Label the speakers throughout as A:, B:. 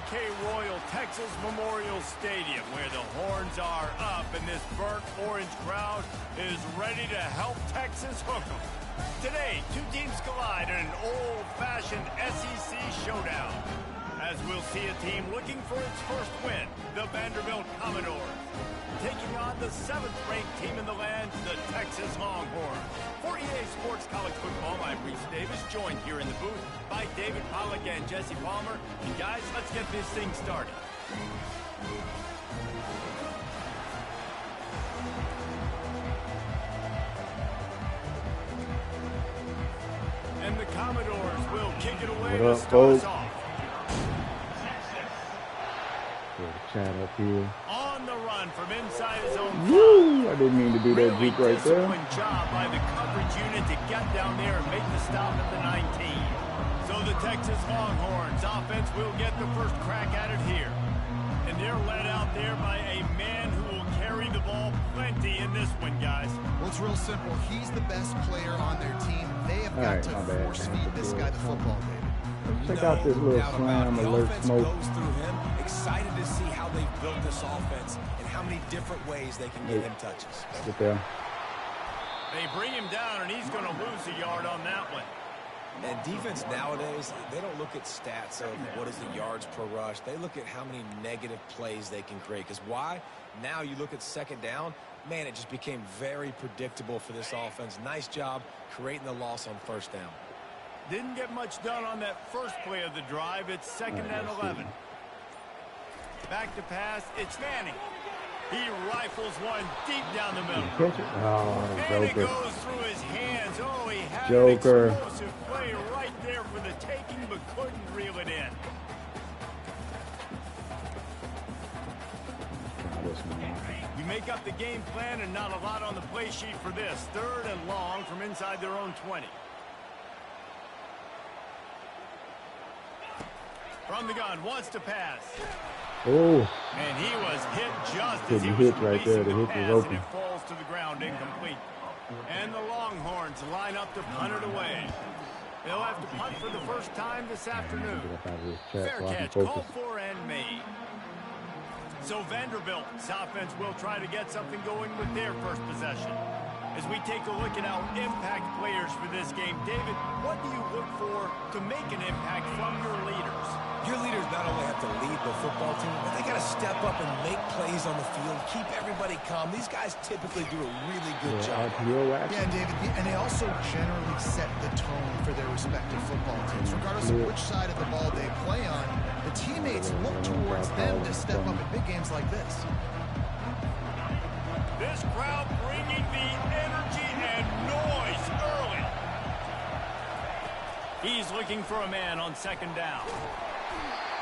A: OK Royal Texas Memorial Stadium, where the horns are up and this burnt orange crowd is ready to help Texas hook 'em. Today, two teams collide in an old-fashioned SEC showdown, as we'll see a team looking for its first win, the Vanderbilt Commodores, taking on the 7th-ranked team in the land, the Texas Longhorns. For EA Sports College Football, I'm Reese Davis, joined here in the booth by David Pollack and Jesse Palmer. And guys, let's get this thing started. And the Commodores will kick it away to start us off.
B: Chat up here.
A: On the run from inside his own five.
B: Woo! I didn't mean to do that
A: Really
B: juke right there.
A: job by the coverage unit to get down there and make the stop at the 19. So the Texas Longhorns offense will get the first crack at it here. And they're led out there by a man who will carry the ball plenty in this one, guys.
C: Well, it's real simple. He's the best player on their team. They have got to force feed this guy the football, David.
B: Check out this little slam alert smoke.
D: Goes through him. Excited to see how they've built this offense and how many different ways they can get him touches.
B: Get there.
A: They bring him down, and he's going to lose a yard on that one.
D: And defense nowadays, they don't look at stats of what is the yards per rush. They look at how many negative plays they can create. Because why? Now you look at second down, man, it just became very predictable for this offense. Nice job creating the loss on first down.
A: Didn't get much done on that first play of the drive. It's 2nd and 11. Back to pass. It's Manning. He rifles one deep down the middle.
B: Catch it? Oh,
A: and it
B: Joker.
A: goes through his hands. Oh, he had
B: Joker.
A: an explosive play right there for the taking, but couldn't reel it in. You make up the game plan and not a lot on the play sheet for this. 3rd and long from inside their own 20. From the gun, wants to pass.
B: Oh.
A: And he was hit just
B: Good
A: as he
B: hit
A: was
B: right there. The
A: releasing
B: hit
A: pass,
B: was open.
A: and it falls to the ground incomplete. And the Longhorns line up to punt it away. They'll have to punt for the first time this afternoon. Fair catch, called for and made. So Vanderbilt's offense will try to get something going with their first possession. As we take a look at our impact players for this game, David, what do you look for to make an impact from your leaders?
D: Your leaders not only have to lead the football team, but they got to step up and make plays on the field, keep everybody calm. These guys typically do a really good job.
C: Yeah, David, and they also generally set the tone for their respective football teams. Regardless of which side of the ball they play on, the teammates look towards them to step up in big games like this.
A: This crowd bringing the energy and noise early. He's looking for a man on 2nd down.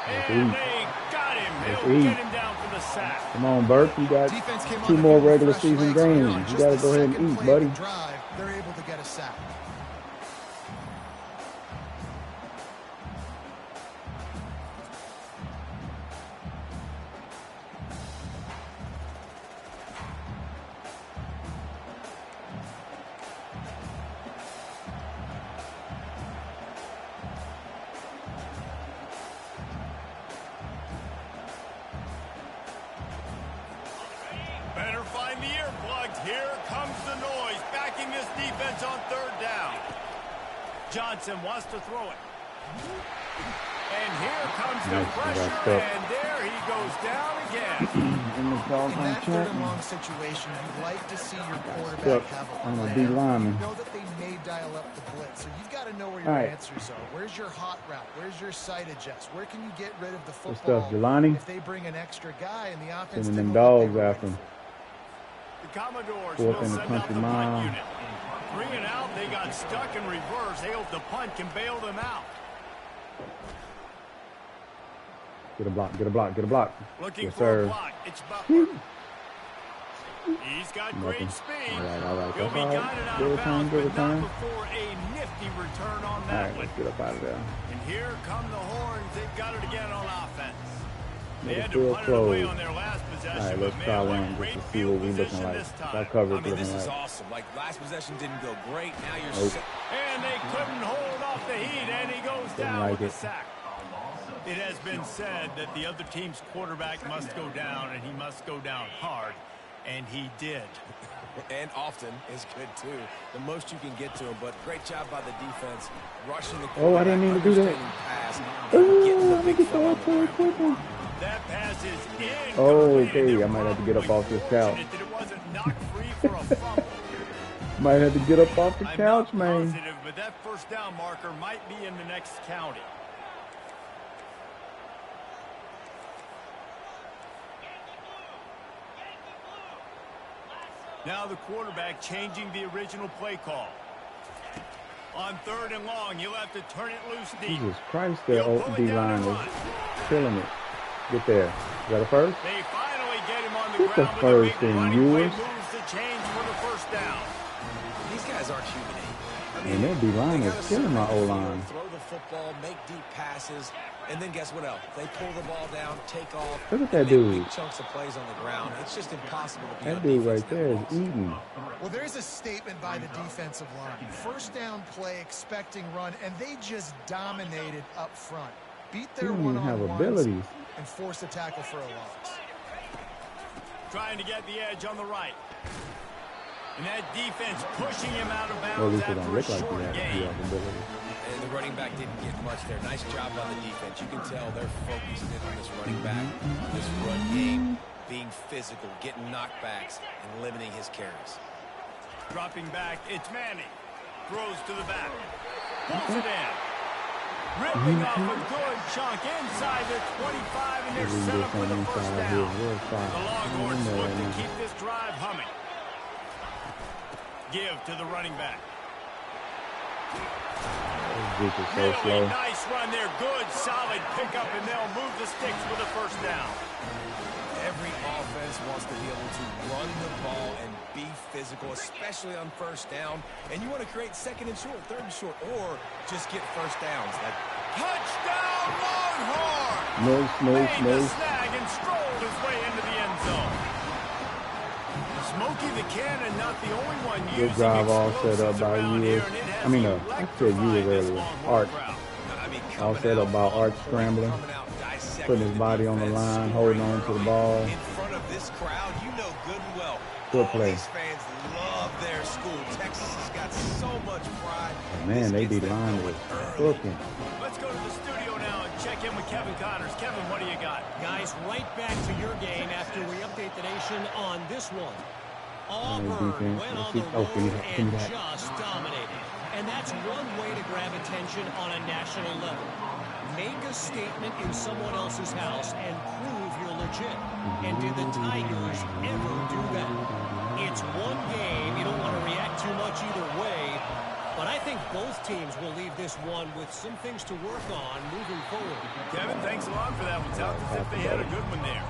A: And they got him. They'll get him down for the sack.
B: Come on, Burke. You got 2 more regular season games. You got to go ahead and eat, buddy.
C: They're able to get a sack.
A: Better find the earplugs. Here comes the noise, backing this defense on 3rd down. Johnson wants to throw it. And here comes the pressure, and there he goes down again.
C: In that 3rd and long situation, you'd like to see your quarterback have a plan. You know that they may dial up the blitz, so you've got to know where your answers are. Where's your hot route? Where's your sight adjust? Where can you get rid of the football if they bring an extra guy and the offense
B: sending them dogs after him.
A: The Commodores
B: 4th
A: will
B: and
A: send out the
B: 20
A: punt
B: mile.
A: unit. Bring it out. They got stuck in reverse. They hope the punt can bail them out.
B: Get a block, get a block, get a block.
A: Looking for a block. It's Butler. He's got great speed.
B: All right.
A: He'll be guided out of bounds, but not before a nifty return on that one.
B: Let's get up out of there.
A: And here come the Horns. They've got it again on offense. They had to
B: Field
A: punt it away
B: closed.
A: on their last possession.
B: All right, let's
A: but
B: try
A: man,
B: one
A: great
B: just to see
A: field
B: what we're looking
A: position
B: like.
A: this time.
B: That coverage
D: This
B: looking
D: is
B: like.
D: awesome. Like, last possession didn't go great. Now you're
B: Nope.
A: And they couldn't hold off the heat, and he goes down with the sack. It has been said that the other team's quarterback must go down, and he must go down hard, and he did.
D: And often is good, too. The most you can get to him, but great job by the defense. Rushing the quarterback.
B: Oh, I didn't mean to do that.
D: Pass,
B: Oh, let me get that quickly.
A: That pass is in.
B: Oh, okay. I might have to get up off this couch.
A: It wasn't knocked free for a fumble.
B: Might have to get up off the couch,
A: I'm not
B: man.
A: positive, but that first down marker might be in the next county. Now the quarterback changing the original play call. On 3rd and long, you'll have to turn it loose deep.
B: Jesus Christ, that D-line is killing it. Get there. Is that a first?
A: They finally get him on the
B: Get the
A: ground
B: first
A: with a big
B: in
A: running play
B: yours.
A: moves to change for the first down.
D: These guys aren't human.
B: And that D-line is killing my O-line.
D: Throw the football, make deep passes, and then guess what else? They pull the ball down, take off.
B: Look at that
D: and
B: dude.
D: big chunks of plays on the ground. It's just impossible to be
B: That
D: on
B: dude
D: defense
B: right there is
D: that
B: eating.
C: Well, there's a statement by the defensive line. First down play, expecting run, and they just dominated up front. Beat their
B: He don't even have
C: one-on-ones
B: abilities.
C: and force a tackle for a loss.
A: Trying to get the edge on the right. And that defense pushing him out of
B: Well, at
A: bounds
B: least it
A: after
B: don't
A: a
B: look like
A: short
B: he
A: gain.
B: has abilities.
D: And the running back didn't get much there. Nice job by the defense. You can tell they're focused in on this running back, this run game, being physical, getting knockbacks, and limiting his carries.
A: Dropping back, it's Manning. Throws to the back. Pulls it in. Ripping off a good chunk inside the 25, and they're set up for the first down. The Longhorns look to keep this drive humming. Give to the running back.
B: This is so
A: Really
B: slow.
A: nice run there. Good, solid pickup, and they'll move the sticks for the first down.
D: Every offense wants to be able to run the ball and be physical, especially on first down. And you want to create 2nd and short, 3rd and short, or just get first downs. Like
A: Touchdown, Longhorn!
B: Nice.
A: Made the snag and strolled his way into the end zone. Smokey the Cannon, not the only one using
B: Good drive all set up
A: explosives
B: by
A: around
B: you.
A: here, and it has
B: I said you
A: electrified this
B: earlier.
A: Longhorn
B: Art.
A: crowd.
B: All set up by Art scrambling, putting his body on the line, holding on to the ball.
D: In front of this crowd, you know good and well.
B: Good
D: all
B: play.
D: These fans love their school. Texas has got so much pride.
B: Man, they
D: This
B: be
D: gets them
B: line
D: going
B: was
D: early.
B: cooking.
A: Let's go to the studio now and check in with Kevin Connors. Kevin, what do you got?
E: Guys, right back to your game after we update the nation on this one. Auburn
B: defense.
E: went
B: Let's
E: on
B: see.
E: the
B: Oh,
E: road
B: give me
E: and
B: that.
E: just dominated. And that's one way to grab attention on a national level. Make a statement in someone else's house and prove you're legit. And did the Tigers ever do that? It's one game. You don't want to react too much either way. But I think both teams will leave this one with some things to work on moving forward.
A: Kevin, thanks a lot for that one. Sounds as if they had a good one there.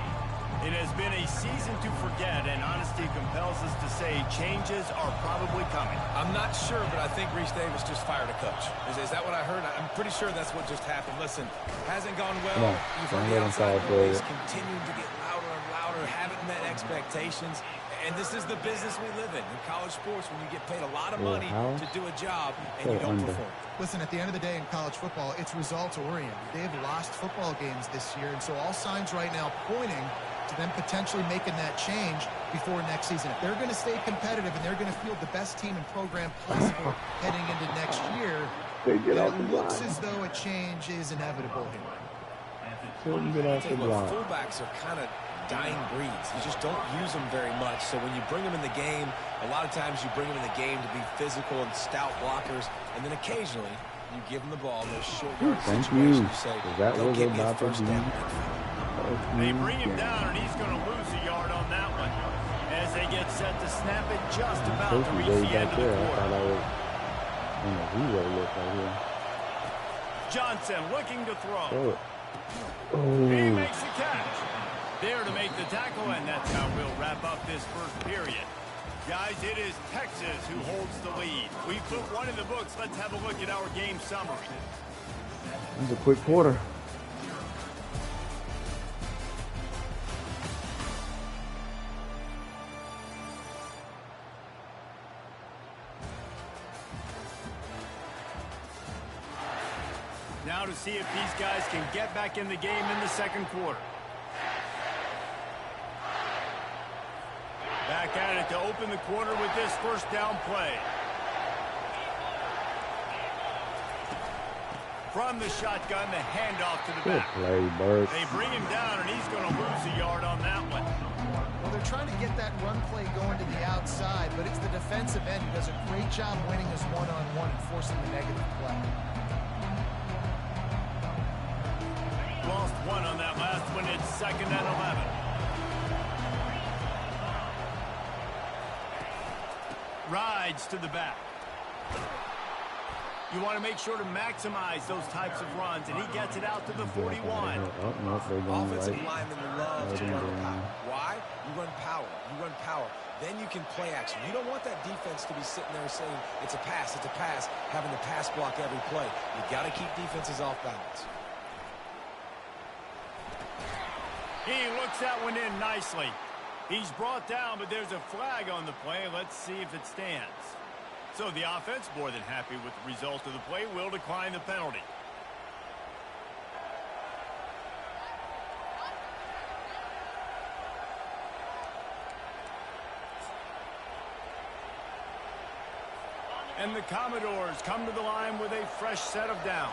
A: It has been a season to forget, and honesty compels us to say changes are probably coming.
D: I'm not sure, but I think Reese Davis just fired a coach. Is that what I heard? I'm pretty sure that's what just happened. Listen, hasn't gone well. You've heard the outside noise continuing to get louder and louder, haven't met expectations. And this is the business we live in college sports, when you get paid a lot of money to do a job and you don't perform.
C: Listen, at the end of the day in college football, it's results-oriented. They've lost football games this year, and so all signs right now pointing to them potentially making that change before next season. If they're going to stay competitive and they're going to field the best team and program possible heading into next year, it looks as though a change is inevitable here.
D: Fullbacks are kind of dying breeds. You just don't use them very much. So when you bring them in the game, a lot of times you bring them in the game to be physical and stout blockers, and then occasionally you give them the ball in those short yard situations. You say, go get me a first down.
A: They bring him down, and he's going to lose a yard on that one as they get set to snap it just about to reach the end of the quarter. Johnson looking to throw. He makes the catch. There to make the tackle, and that's how we'll wrap up this first period. Guys, it is Texas who holds the lead. We put one in the books. Let's have a look at our game summary.
B: It was a quick quarter.
A: Now to see if these guys can get back in the game in the second quarter. Back at it to open the quarter with this first down play. From the shotgun, the handoff to the back.
B: Good play, Burt.
A: They bring him down, and he's going to lose a yard on that one.
C: Well, they're trying to get that run play going to the outside, but it's the defensive end who does a great job winning his one-on-one and forcing the negative play.
A: Lost one on that last one. It's 2nd and 11. Rides to the back. You want to make sure to maximize those types of runs, and he gets it out to the 41.
D: Offensive linemen love to run power. Why? You run power. You run power. Then you can play action. You don't want that defense to be sitting there saying, it's a pass, having to pass block every play. You got to keep defenses off balance.
A: He looks that one in nicely. He's brought down, but there's a flag on the play. Let's see if it stands. So the offense, more than happy with the result of the play, will decline the penalty. And the Commodores come to the line with a fresh set of downs.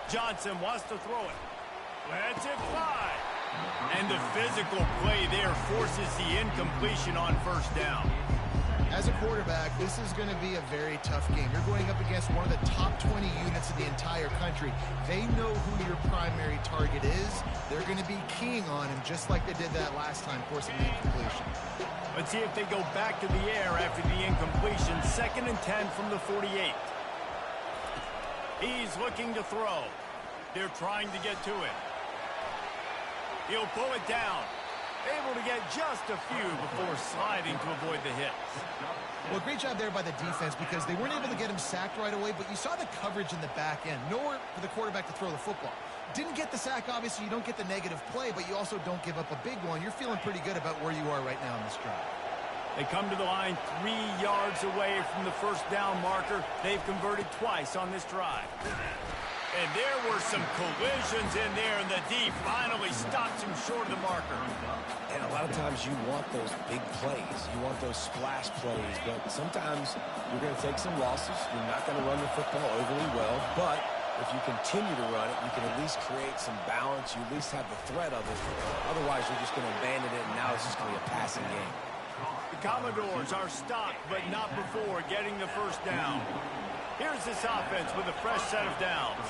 A: Johnson wants to throw it. Lets it fly. And the physical play there forces the incompletion on first down.
C: As a quarterback, this is going to be a very tough game. You're going up against one of the top 20 units in the entire country. They know who your primary target is. They're going to be keying on him just like they did that last time, forcing the incompletion.
A: Let's see if they go back to the air after the incompletion. 2nd and 10 from the 48. He's looking to throw. They're trying to get to it. He'll pull it down. Able to get just a few before sliding to avoid the hits.
C: Well, great job there by the defense because they weren't able to get him sacked right away, but you saw the coverage in the back end. Nowhere for the quarterback to throw the football. Didn't get the sack, obviously. You don't get the negative play, but you also don't give up a big one. You're feeling pretty good about where you are right now in this drive.
A: They come to the line 3 yards away from the first down marker. They've converted twice on this drive. And there were some collisions in there, and the D finally stops him short of the marker.
D: And a lot of times you want those big plays. You want those splash plays. But sometimes you're going to take some losses. You're not going to run the football overly well. But if you continue to run it, you can at least create some balance. You at least have the threat of it. Otherwise, you're just going to abandon it, and now it's just going to be a passing game.
A: The Commodores are stopped, but not before getting the first down. Here's this offense with a fresh set of downs.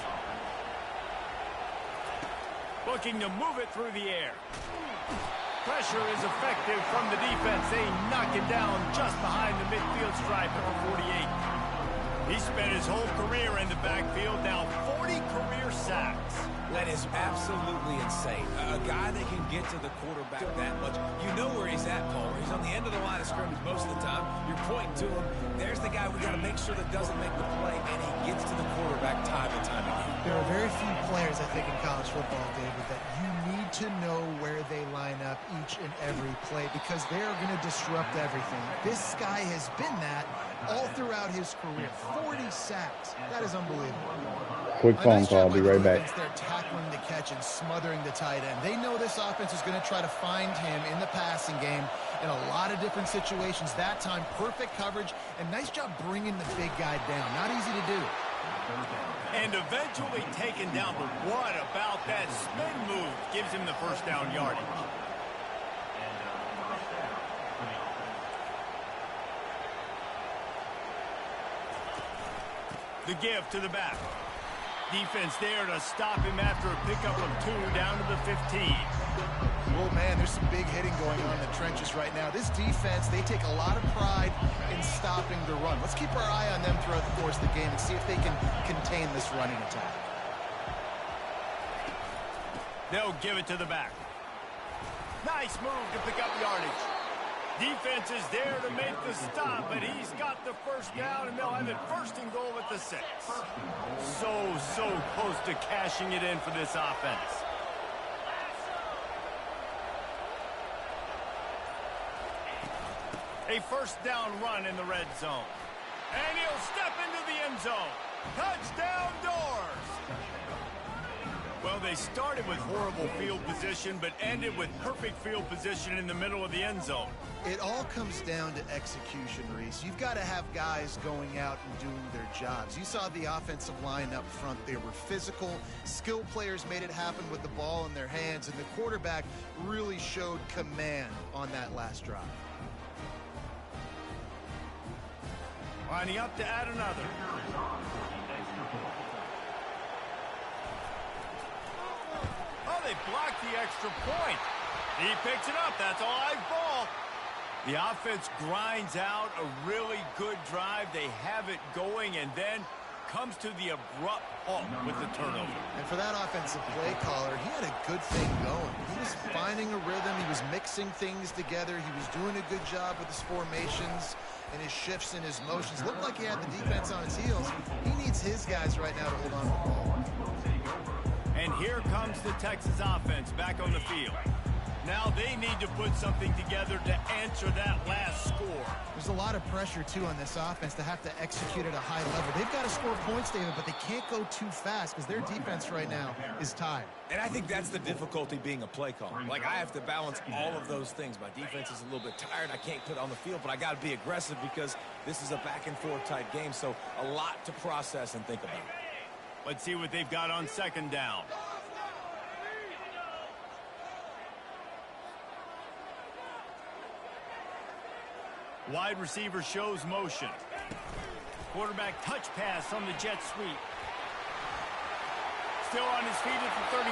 A: Looking to move it through the air. Pressure is effective from the defense. They knock it down just behind the midfield stripe at the 48. He spent his whole career in the backfield, now 40 career sacks.
D: That is absolutely insane. A guy that can get to the quarterback that much. You know where he's at, Paul. He's on the end of the line of scrimmage most of the time. You're pointing to him. There's the guy we got to make sure that doesn't make the play, and he gets to the quarterback time and time again.
C: There are very few players, I think, in college football, David, that you need to know where they line up each and every play because they are going to disrupt everything. This guy has been that all throughout his career. 40 sacks. That is unbelievable.
B: Quick phone call. I'll be right back.
C: They're tackling the catch and smothering the tight end. They know this offense is going to try to find him in the passing game in a lot of different situations. That time, perfect coverage, and nice job bringing the big guy down. Not easy to do.
A: And eventually taken down, but what about that spin move? Gives him the first down yardage. The give to the back. Defense there to stop him after a pickup of 2 down to the 15.
C: Well, man, there's some big hitting going on in the trenches right now. This defense, they take a lot of pride in stopping the run. Let's keep our eye on them throughout the course of the game and see if they can contain this running attack.
A: They'll give it to the back. Nice move to pick up yardage. Defense is there to make the stop, but he's got the first down, and they'll have it 1st and goal at the 6. So close to cashing it in for this offense. A first down run in the red zone. And he'll step into the end zone. Touchdown doors. Well, they started with horrible field position, but ended with perfect field position in the middle of the end zone.
C: It all comes down to execution, Reese. You've got to have guys going out and doing their jobs. You saw the offensive line up front. They were physical. Skilled players made it happen with the ball in their hands, and the quarterback really showed command on that last drive.
A: Lining up to add another. Oh, they blocked the extra point. He picks it up. That's a live ball. The offense grinds out a really good drive. They have it going, and then comes to the abrupt halt with the turnover.
C: And for that offensive play caller, he had a good thing going. He was finding a rhythm. He was mixing things together. He was doing a good job with his formations and his shifts and his motions. Looked like he had the defense on his heels. He needs his guys right now to hold on to the ball.
A: And here comes the Texas offense back on the field. Now they need to put something together to answer that last score.
C: There's a lot of pressure, too, on this offense to have to execute at a high level. They've got to score points, David, but they can't go too fast because their defense right now is tired.
D: And I think that's the difficulty being a play caller. Like, I have to balance all of those things. My defense is a little bit tired. I can't put it on the field, but I got to be aggressive because this is a back-and-forth type game, so a lot to process and think about.
A: Let's see what they've got on second down. Wide receiver shows motion. Quarterback touch pass on the jet sweep. Still on his feet at the 35.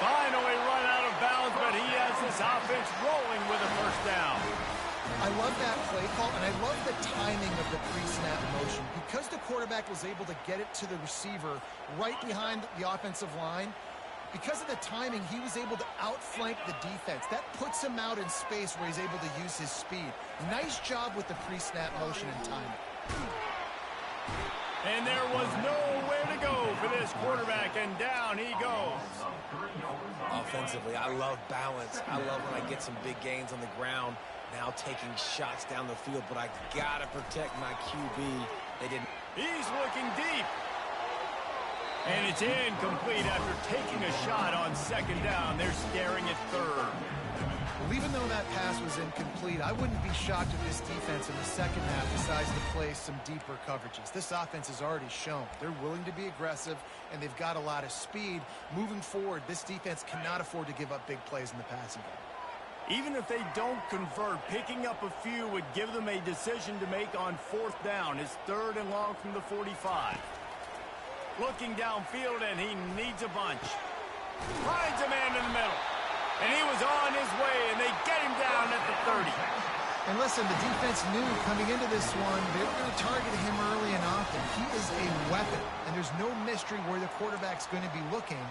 A: Finally run out of bounds, but he has this offense rolling with a first down.
C: I love that play call, and I love the timing of the pre-snap motion. Because the quarterback was able to get it to the receiver right behind the offensive line, because of the timing, he was able to outflank the defense. That puts him out in space where he's able to use his speed. Nice job with the pre-snap motion and timing.
A: And there was nowhere to go for this quarterback, and down he goes.
D: Offensively, I love balance. I love when I get some big gains on the ground, now taking shots down the field, but I got to protect my QB. They didn't.
A: He's looking deep. And it's incomplete after taking a shot on second down. They're staring at third.
C: Well, even though that pass was incomplete, I wouldn't be shocked if this defense in the second half decides to play some deeper coverages. This offense has already shown they're willing to be aggressive, and they've got a lot of speed. Moving forward, this defense cannot afford to give up big plays in the passing game.
A: Even if they don't convert, picking up a few would give them a decision to make on fourth down. It's third and long from the 45. Looking downfield, and he needs a bunch. Finds a man in the middle. And he was on his way, and they get him down at the 30.
C: And listen, the defense knew coming into this one, they were going to target him early and often. He is a weapon, and there's no mystery where the quarterback's going to be looking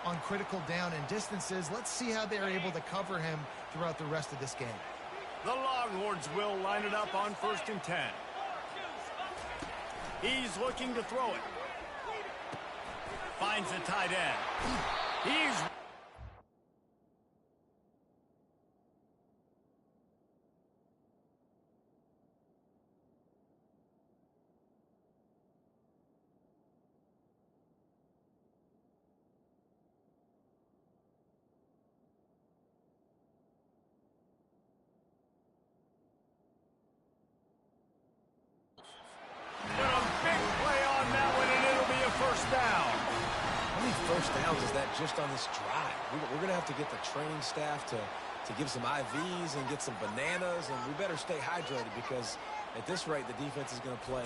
C: on critical down and distances. Let's see how they're able to cover him throughout the rest of this game.
A: The Longhorns will line it up on 1st and 10. He's looking to throw it. Finds the tight end. He's...
D: First downs is that just on this drive. We're going to have to get the training staff to give some IVs and get some bananas, and we better stay hydrated because at this rate, the defense is going to play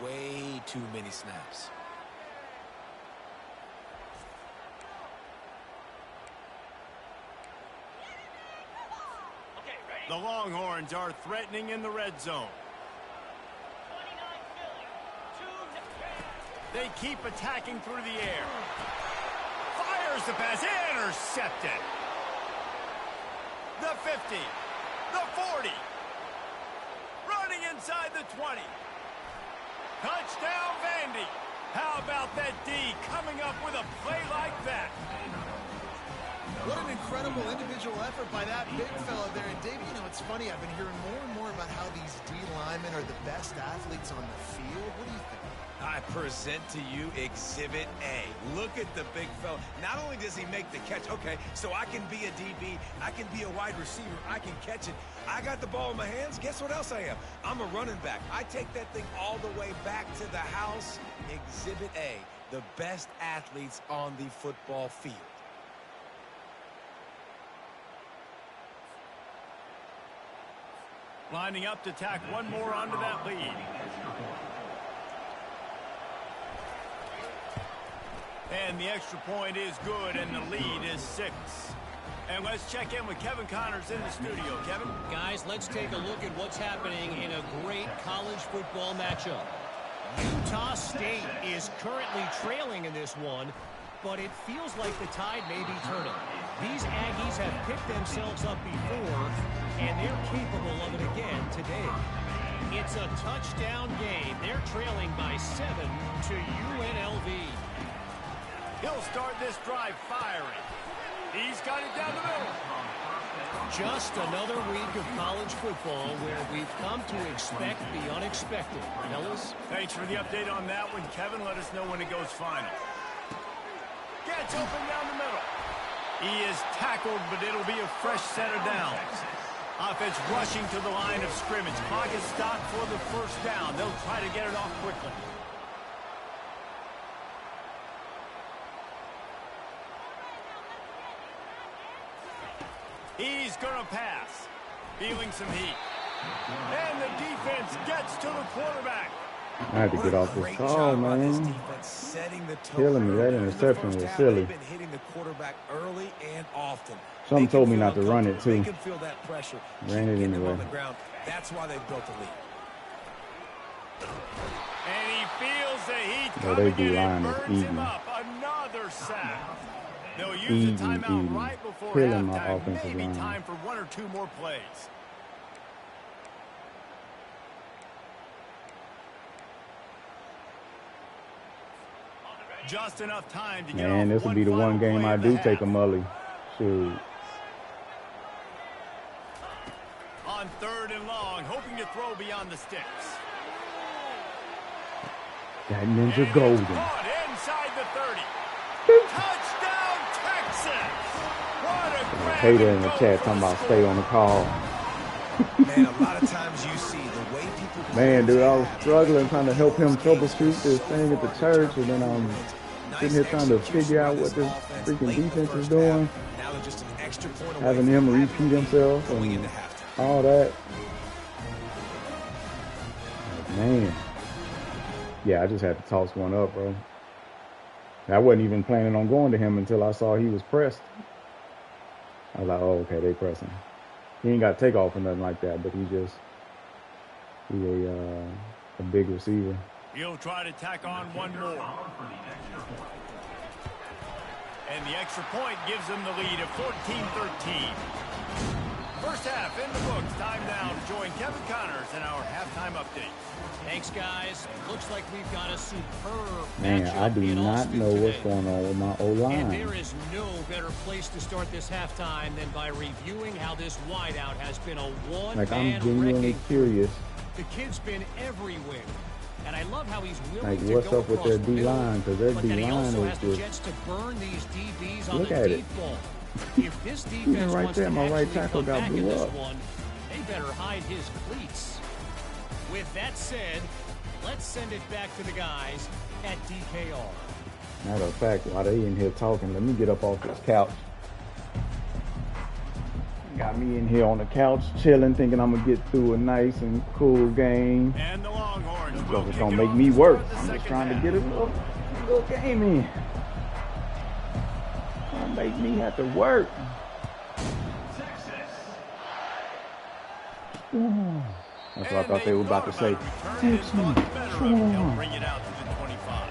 D: way too many snaps.
A: The Longhorns are threatening in the red zone. They keep attacking through the air. Fires the pass, intercepted. The 50, the 40. Running inside the 20. Touchdown, Vandy. How about that D coming up with a play like that?
C: What an incredible individual effort by that big fella there. And, Dave, you know, it's funny. I've been hearing more and more about how these D linemen are the best athletes on the field. What do you think?
D: I present to you Exhibit A. Look at the big fella. Not only does he make the catch, okay, so I can be a DB, I can be a wide receiver, I can catch it. I got the ball in my hands. Guess what else I am? I'm a running back. I take that thing all the way back to the house. Exhibit A, the best athletes on the football field.
A: Lining up to tack one more onto that lead. And the extra point is good, and the lead is 6. And let's check in with Kevin Connors in the studio. Kevin?
E: Guys, let's take a look at what's happening in a great college football matchup. Utah State is currently trailing in this one, but it feels like the tide may be turning. These Aggies have picked themselves up before, and they're capable of it again today. It's a touchdown game. They're trailing by 7 to UNLV.
A: He'll start this drive firing. He's got it down the middle.
E: Just another week of college football where we've come to expect the unexpected. Fellas?
A: Thanks for the update on that one, Kevin. Let us know when it goes final. Gets open down the middle. He is tackled, but it'll be a fresh set of downs. Offense rushing to the line of scrimmage. Clock is stopped for the first down. They'll try to get it off quickly. He's going to pass. Feeling some heat. And the defense gets to the quarterback.
B: I had to get off this call, man. Killing me. That interception was silly. Something told me not to run it, too. Ran it anyway.
D: That's why they built the lead.
A: And he feels the heat
B: Oh,
A: coming
B: they
A: in and
B: D-line is
A: burns
B: easy.
A: him up. Another sack. They'll use
B: Easy,
A: the timeout
B: easy.
A: right before
B: Killing my
A: halftime.
B: offensive
A: Maybe
B: line.
A: time for 1 or 2 more plays. Just enough time to get
B: Man,
A: off
B: this will be the one game I do take a mully. Shoot.
A: On 3rd and long, hoping to throw beyond the sticks.
B: That Ninja
A: And
B: Golden.
A: it's caught inside the 30. Touchdown, Texas! What a
B: I
A: grab
B: hate it
A: and
B: in the
A: go
B: chat
A: for
B: talking
A: the
B: about
A: score.
B: stay on the call.
D: Man, a lot of times you see the way people...
B: Man, dude, I was struggling trying to help him troubleshoot this thing at the church, and then I'm sitting here trying to figure out what this freaking defense is doing,
D: Now they're just an extra point away
B: having
D: from
B: him
D: having
B: repeat himself
D: going
B: and
D: into halftime.
B: all that. Man. Yeah, I just had to toss one up, bro. I wasn't even planning on going to him until I saw he was pressed. I was like, oh, okay, they pressing. He ain't got takeoff or nothing like that, but he's a big receiver.
A: He'll try to tack on one more. And the extra point gives them the lead of 14-13. First half in the books. Time now to join Kevin Connors in our halftime update.
E: Thanks, guys. Looks like we've got a superb
B: Man,
E: matchup
B: I do
E: in
B: not
E: Austin
B: know what's
E: today.
B: going on with my
E: And
B: O-line.
E: there is no better place to start this halftime than by reviewing how this wideout has been a one-man
B: Like, I'm genuinely
E: wrecking.
B: curious.
E: The kid's been everywhere. And I love how he's willing
B: Like,
E: to
B: what's
E: go
B: up with
E: across
B: their
E: the middle,
B: D-line? Because their
E: but then he
B: D-line
E: also
B: is
E: has the
B: just...
E: jets to burn these DBs on
B: Look
E: the
B: at
E: deep
B: it.
E: ball. If this defense
B: right
E: wants
B: there,
E: to
B: my right
E: actually
B: tackle
E: come
B: got
E: back in
B: blew
E: this
B: up.
E: one, they better hide his cleats. With that said, let's send it back to the guys at DKR.
B: Matter of fact, while they in here talking, let me get up off this couch. Got me in here on the couch, chilling, thinking I'm going to get through a nice and cool game.
A: And the Longhorns will
B: Because it's
A: kick
B: going
A: it
B: to make
A: off
B: me
A: to
B: work.
A: start the
B: I'm just
A: second
B: trying to
A: half.
B: get a little game in. Don't make me have to work. That's what I thought they were about to say.
A: They'll bring it out to the 25.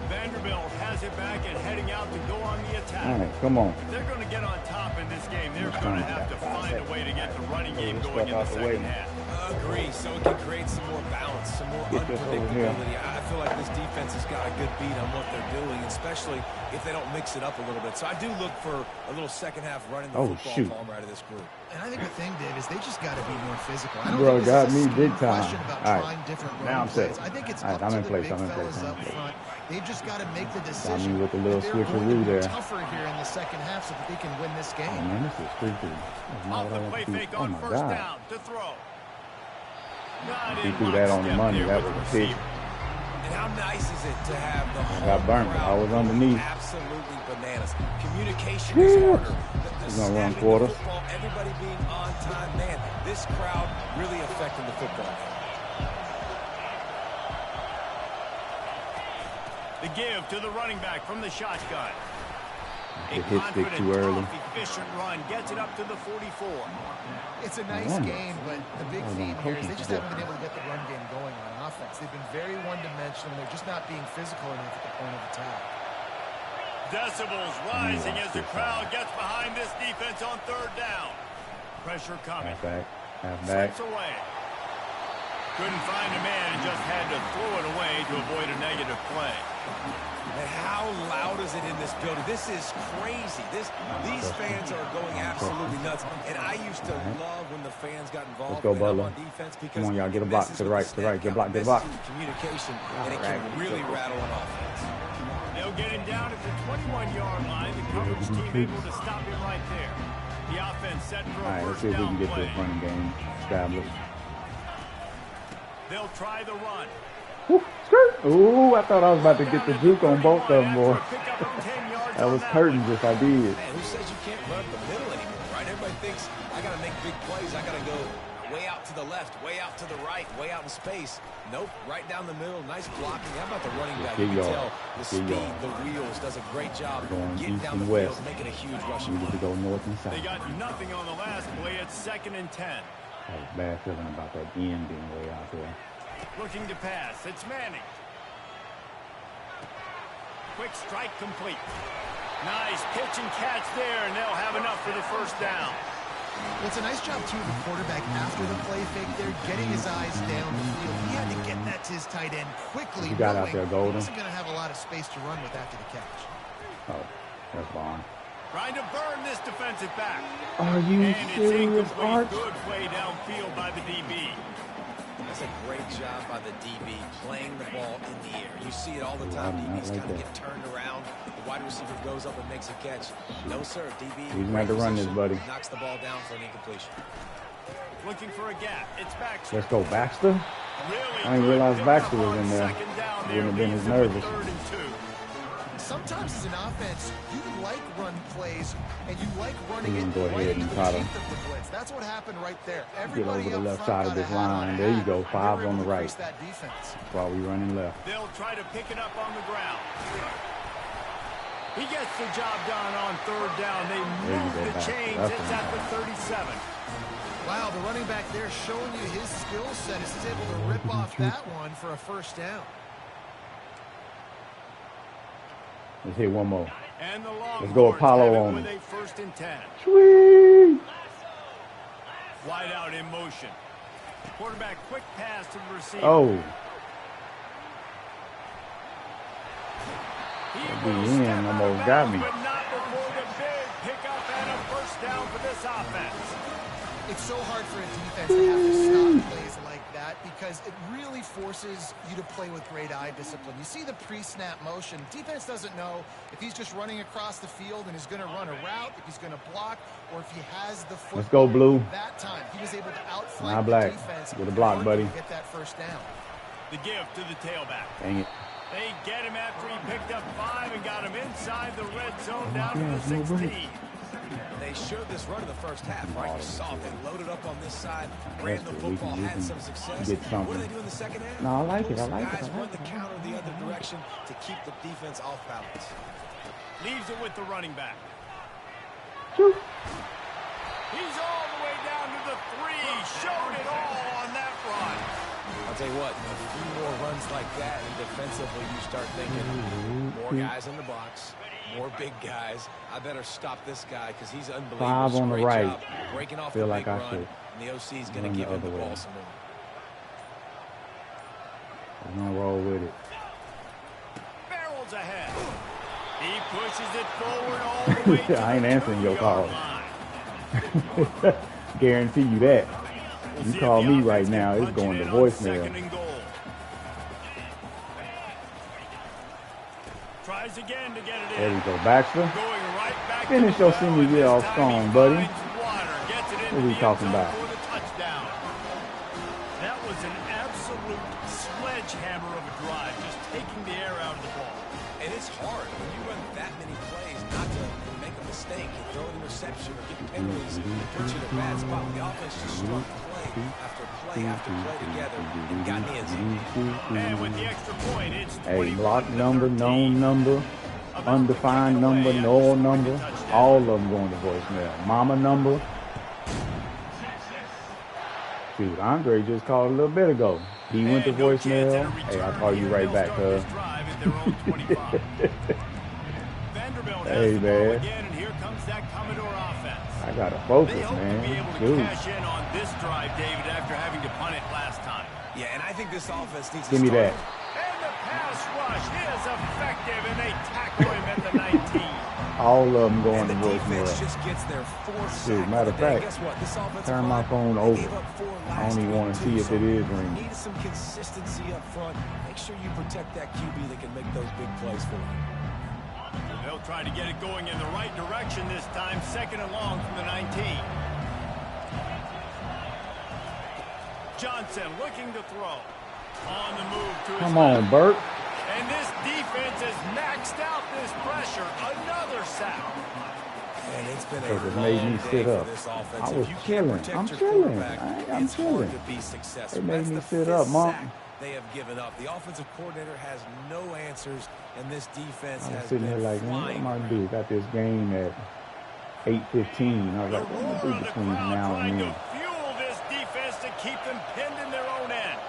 A: Vanderbilt has lays it back and heading out to go on the attack.
B: All right, come on.
A: If they're going to get on top in this game, they're going to have to find a way to get the running game going in the second half.
D: Agree, so it can create some more balance, some more unpredictability. I feel like this defense has got a good beat on what they're doing, especially if they don't mix it up a little bit. So I do look for a little second half running the football form right of this group.
C: And I think the thing, Dave, is they just got to be more physical. I don't
B: Bro,
C: think
B: got
C: this is
B: me
C: a
B: big time.
C: question about
B: All right,
C: trying different
B: now I'm set.
C: I think it's
B: All
C: up
B: right,
C: to
B: I'm in
C: the
B: place.
C: big
B: I'm in place.
C: fellas up front. They've just got to make the
B: Got
C: decision.
B: me with a little
C: They're going
B: switcheroo
C: to be
B: there.
C: tougher here in the second half so that they can win this game.
B: Oh, man, this is freaky. That's not
A: Off
B: what I
A: the
B: want
A: play
B: to do.
A: fake
B: Oh,
A: on
B: my
A: first
B: God.
A: down to throw.
B: He threw that on the money. That was a pick.
D: And how nice is it to have the whole
B: got burnt, but I was underneath.
D: Absolutely bananas. Communication is harder.
B: He's going to run quarters.
D: Football, everybody being on time. Man, this crowd really affecting the football game.
A: The give to the running back from the shotgun. A
B: It hit stick too early.
A: efficient run gets it up to the 44.
C: It's a nice game, but the big theme here is they just haven't been able to get the run game going on offense. They've been very one-dimensional. They're just not being physical enough at the point of attack.
A: Decibels rising as the crowd gets behind this defense on third down. Pressure coming.
B: Half back. Half back.
A: Slips away. Couldn't find a man and just had to throw it away to avoid a negative play.
D: And how loud is it in this building? This is crazy. These fans are going absolutely nuts. And I used to love when the fans got involved.
B: Let's go, Butler.
D: On defense because
B: Come on, y'all. Get a block to the right. To the right. Get a block. Get a block.
D: Communication, and it can really rattle an offense.
A: They'll get him down at the 21-yard line. The coverage team able to stop him right there. The offense set for a
B: All right, let's
A: first
B: see if we
A: down
B: can get
A: play.
B: this running game established.
A: They'll try the run.
B: Ooh, I thought I was about to get the juke on both of them, boy. That was curtains if I did.
D: Man, who says you can't run up the middle anymore, right? Everybody thinks I got to make big plays. I got to go way out to the left, way out to the right, way out in space. Nope, right down the middle. Nice blocking. How about the running back? You can tell the speed, the wheels, does a great job getting down the field, making a huge rushing play.
B: To go north and south.
A: They got nothing on the last play. It's 2nd and 10.
B: I was bad feeling about that end being way out there.
A: Looking to pass. It's Manning. Quick strike complete. Nice pitch and catch there, and they'll have enough for the first down.
C: Well, it's a nice job, too, of the quarterback after the play fake there, getting his eyes down the field. He had to get that to his tight end quickly.
B: You got out there, Golden.
C: He wasn't going to have a lot of space to run with after the catch.
B: Oh, that's Vaughn.
A: Trying to burn this defensive back.
B: Are you
A: And
B: serious,
A: it's
B: Arch?
A: incomplete. Good play downfield by the DB.
D: That's a great job by the DB playing the ball in the air. You see it all the time. DBs
B: like
D: kind of
B: that.
D: get turned around. The wide receiver goes up and makes a catch. No, sir. DB.
B: He's going to have to run this, buddy.
D: Knocks the ball down for an incompletion.
A: Looking for a gap. It's Baxter.
B: Let's go, Baxter.
A: Really
B: I didn't realize Baxter was in there. Wouldn't have been as nervous.
C: Sometimes as an offense, you like run plays, and you like running it
B: Go
C: right
B: ahead
C: into
B: and
C: the
B: try to
C: teeth of the blitz. That's what happened right there.
B: get
C: Everybody
B: over the
C: up
B: left
C: front
B: side of
C: got a
B: this
C: hat on
B: line.
C: a
B: There you
C: hat.
B: go. 5
C: They were
B: on the
C: able to
B: right
C: increase that defense.
B: while we running left.
A: They'll try to pick it up on the ground. He gets the job done on third down. They move the chains. It's at the 37.
C: Wow, the running back there showing you his skill set as he's able to rip off that one for a first down.
B: Let's hit one more.
A: And the
B: Let's go Apollo on
A: with a 1st and 10.
B: Sweet.
A: Wide out in motion. Quarterback quick pass to the receiver.
B: Oh.
A: He
B: The
A: will
B: end
A: step out
B: almost
A: of
B: got
A: bounds,
B: me.
A: but not before the big pickup and a first down for this offense.
C: It's so hard for a defense to have to stop plays like that because it really forces you to play with great eye discipline. You see the pre-snap motion. Defense doesn't know if he's just running across the field and is going to run a route, if he's going to block, or if he has the football.
B: Let's go, Blue.
C: That time, he was able to outflank
B: Now,
C: the
B: Black.
C: defense.
B: Get a block,
C: and
B: buddy.
C: Get that first down.
A: The give to the tailback.
B: Dang it.
A: They get him after he picked up 5 and got him inside the red zone down to the 16.
D: They showed this run in the first half, right? You saw they loaded up on this side, ran the football, had some success.
B: Get
D: What
B: something.
D: do they do in the second half?
B: No, I like it. I
D: Some
B: like it.
D: guys
B: I
D: run
B: like
D: the
B: it.
D: counter the other direction to keep the defense off balance.
A: Leaves it with the running back.
B: Choo.
A: He's all the way down to the 3. Showed it all on that run.
D: I'll tell you what, a few more runs like that, and defensively you start thinking more More guys in the box, more big guys. I better stop this guy because he's unbelievable.
B: 5 on the right.
D: Breaking off
B: Feel
D: the
B: like
D: big
B: I
D: run.
B: should.
D: And the OC is going to give him the ball some more.
B: I'm gonna roll with it.
A: Barrels ahead. He pushes it forward all the way to
B: I ain't answering your call.
A: line.
B: Guarantee you that. You call me right now, it's going to voicemail.
A: Tries again to get it in.
B: There we go, Baxter.
A: Going right back
B: Finish your senior year off strong, buddy.
A: What
B: are we talking about?
A: That was an absolute sledgehammer of a drive, just taking the air out of the ball.
D: And it's hard when you run that many plays not to make a mistake and throw an interception or get penalties and put you in a bad spot. The offense just struck play after play after play together and got in the end zone.
A: And with the extra point, it's
B: Hey, block number, known number, undefined number, null number, all of them going to voicemail. Mama number. Shoot, Andre just called a little bit ago. He went to voicemail. Hey, I'll call you right back, cuz.
A: Vanderbilt
B: Hey,
A: has the ball
B: man.
A: again, and here comes that Commodore offense.
B: I gotta focus,
A: They hope to be able
B: man.
A: to
B: Dude.
A: cash in on this drive, David, after having to punt it last time.
D: Yeah, and I think this offense needs to
B: Give me
D: start.
B: that.
A: And the pass rush is effective, and they tackle him at the 19.
B: All of them going
D: And
B: to
D: the defense
B: voicemail.
D: just gets their fourth
B: Dude,
D: sack
B: matter
D: of
B: of
D: the day.
B: fact,
D: Guess what? This offensive
B: turn my
D: line,
B: phone
D: they
B: over.
D: gave up 4
B: I
D: last
B: don't even want
D: week,
B: to see
D: too,
B: if
D: so
B: it is
D: you
B: ringing.
D: need some consistency up front. Make sure you protect that QB that can make those big plays for you.
A: They'll try to get it going in the right direction this time, second and long from the 19. Johnson looking to throw. On the move to his
B: Come on, Burt.
A: And this defense has maxed out this pressure. Another sack.
D: And it's been a
B: Because it made me
D: long
B: sit
D: day for
B: up.
D: this offense.
B: I
D: If
B: was
D: you can't
B: chilling.
D: protect
B: I'm
D: your
B: chilling.
D: quarterback,
B: I'm
D: it's
B: chilling.
D: hard to be successful.
B: They made
D: That's
B: me
D: the
B: sit
D: 5th
B: up, Monk.
D: sack they have given up. The offensive coordinator has no answers, and this defense
B: I was
D: has
B: sitting
D: been
B: here like, man, what
D: flying.
B: am I gonna do? Got this game at 8:15. I was like, what am I
A: Roar
B: gonna
A: of
B: do
A: the
B: between
A: crowd
B: now
A: trying
B: and
A: to
B: then?
A: fuel this defense to keep them pinned in their own end.